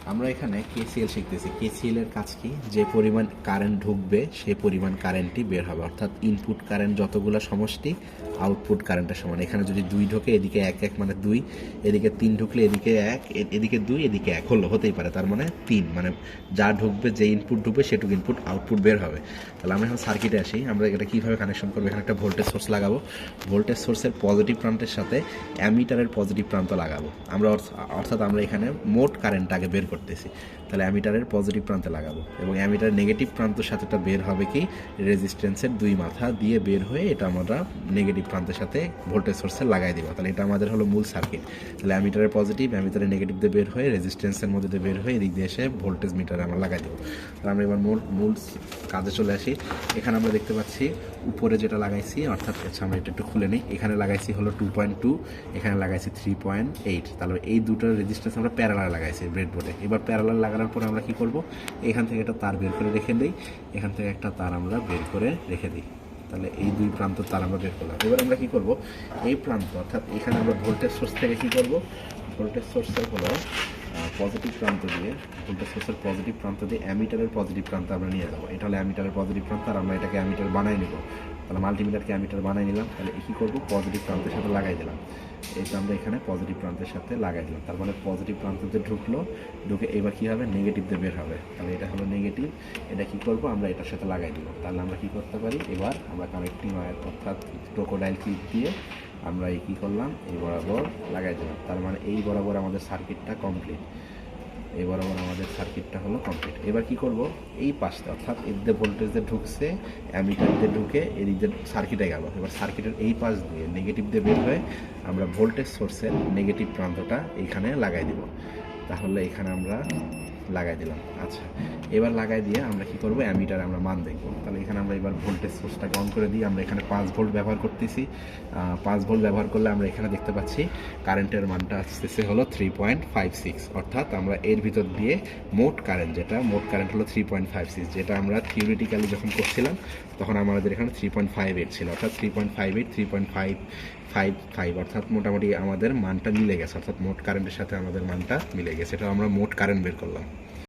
আমরা এখানে কেসিএল শিখতেছি। কেসিএল এর কাজ কি? যে পরিমাণ কারেন্ট ঢুকবে সেই পরিমাণ কারেন্টই বের হবে, অর্থাৎ ইনপুট কারেন্ট যতগুলো সমষ্টি আউটপুট কারেন্টের সমান। এখানে যদি 2 ঢোকে এদিকে 1 1 মানে 2, এদিকে 3 ঢুকলে এদিকে 1, এদিকে 2, এদিকে 1 হতেই পারে, তার মানে 3, মানে যা ঢুকবে, যে ইনপুট ঢুকবে সেটুকু ইনপুট আউটপুট বের হবে। তাহলে আমরা এখন সার্কিটে আসি। আমরা এটা কীভাবে কানেকশন করবো? এখানে একটা ভোল্টেজ সোর্স লাগাবো। ভোল্টেজ সোর্সের পজিটিভ প্রান্তের সাথে অ্যামিটারের পজিটিভ প্রান্ত লাগাবো আমরা, অর্থাৎ আমরা এখানে মোট কারেন্ট আগে বের করতেছি। তাহলে অ্যামিটারের পজিটিভ প্রান্তে লাগাবো এবং অ্যামিটারের নেগেটিভ প্রান্তের সাথে এটা বের হবে কি রেজিস্ট্যান্সের 2 মাথা দিয়ে বের হয়ে এটা আমরা নেগেটিভ প্রান্তের সাথে ভোল্টেজ সোর্সে লাগাই দিব। তাহলে এটা আমাদের হলো মূল সার্কিট। তাহলে অ্যামিটারের পজিটিভ, অ্যামিটারের নেগেটিভ দিয়ে বের হয়ে রেজিস্ট্যান্সের মধ্যে দিয়ে বের হয়ে এদিক দিয়ে এসে ভোল্টেজ মিটারে আমরা লাগাই দেবো। তাহলে আমরা এবার মূল কাজে চলে আসি। এখানে আমরা দেখতে পাচ্ছি উপরে যেটা লাগাইছি, অর্থাৎ আমরা এটা একটু খুলে নিই। এখানে লাগাইছি হলো 2.2, এখানে লাগাইছি 3.8। তাহলে এই দুটোর রেজিস্ট্যান্স আমরা প্যারালাল লাগাইছি ব্রেডবোর্ডে। এবার প্যারালাল লাগানোর পর আমরা কি করব? এখান থেকে একটা তার বের করে রেখে দিই, এখান থেকে একটা তার আমরা বের করে রেখে দিই। তাহলে এই 2 প্রান্ত তার আমরা বের করলাম। এবার আমরা কি করব? এই প্রান্ত, অর্থাৎ এখানে আমরা ভোল্টেজ সোর্স থেকে কি করব? ভোল্টেজ সোর্সের হলো পজিটিভ প্রান্ত দিয়ে, ভোল্টেজ সোর্সের পজিটিভ প্রান্ত দিয়ে অ্যামিটারের পজিটিভ প্রান্ত আমরা নিয়ে যাবো। এটা হলো অ্যামিটারের পজিটিভ প্রান্ত, আর আমরা এটাকে অ্যামিটার বানাই নেব। তাহলে মাল্টিমিটারকে অ্যামিটার বানাই নিলাম। তাহলে কী করবো? পজিটিভ প্রান্তের সাথে লাগাই দিলাম। এটা আমরা এখানে পজিটিভ প্রান্তের সাথে লাগাই দিলাম। তার মানে পজিটিভ প্রান্ততে ঢুকলো, ঢুকে এবার কী হবে? নেগেটিভ দিয়ে বের হবে। তাহলে এটা হলো নেগেটিভ। এটা কী করবো? আমরা এটার সাথে লাগাই দিব। তাহলে আমরা কী করতে পারি? এবার আমরা কানেক্টিং ওয়্যার, অর্থাৎ ক্রোকোডাইল ক্লিপ দিয়ে আমরা এই কী করলাম? এই বরাবর লাগাই দিলাম। তার মানে এই বরাবর আমাদের সার্কিটটা কমপ্লিট। এই বরাবর আমাদের সার্কিটটা হলো কমপ্লিট। এবার কি করব? এই পাশটা, অর্থাৎ এর দিয়ে ভোল্টেজ দিয়ে ঢুকছে, অ্যামিটার দিয়ে ঢুকে এদিক দিয়ে সার্কিটে গেল। এবার সার্কিটের এই পাশ দিয়ে নেগেটিভ দিয়ে বের হয়ে আমরা ভোল্টেজ সোর্সের নেগেটিভ প্রান্তটা এইখানে লাগাই দিব। তাহলে এখানে আমরা লাগাই দিলাম। আচ্ছা, এবার লাগাই দিয়ে আমরা কি করব? অ্যামিটারে আমরা মান দেখব। তাহলে এখানে আমরা এবার ভোল্টেজ সোর্সটাকে অন করে দিই। আমরা এখানে 5 ভোল্ট ব্যবহার করতেছি। 5 ভোল্ট ব্যবহার করলে আমরা এখানে দেখতে পাচ্ছি কারেন্টের মানটা আসতেছে হলো 3.56, অর্থাৎ আমরা এর ভিতর দিয়ে মোট কারেন্ট হলো 3.56, যেটা আমরা থিওরিটিক্যালি যখন করছিলাম তখন আমাদের এখানে 3.58 ছিল, অর্থাৎ 3.58, 3.555, অর্থাৎ মোটামুটি আমাদের মানটা মিলে গেছে, অর্থাৎ মোট কারেন্টের সাথে আমাদের মানটা মিলে গেছে। এটা আমরা মোট কারেন্ট বের করলাম।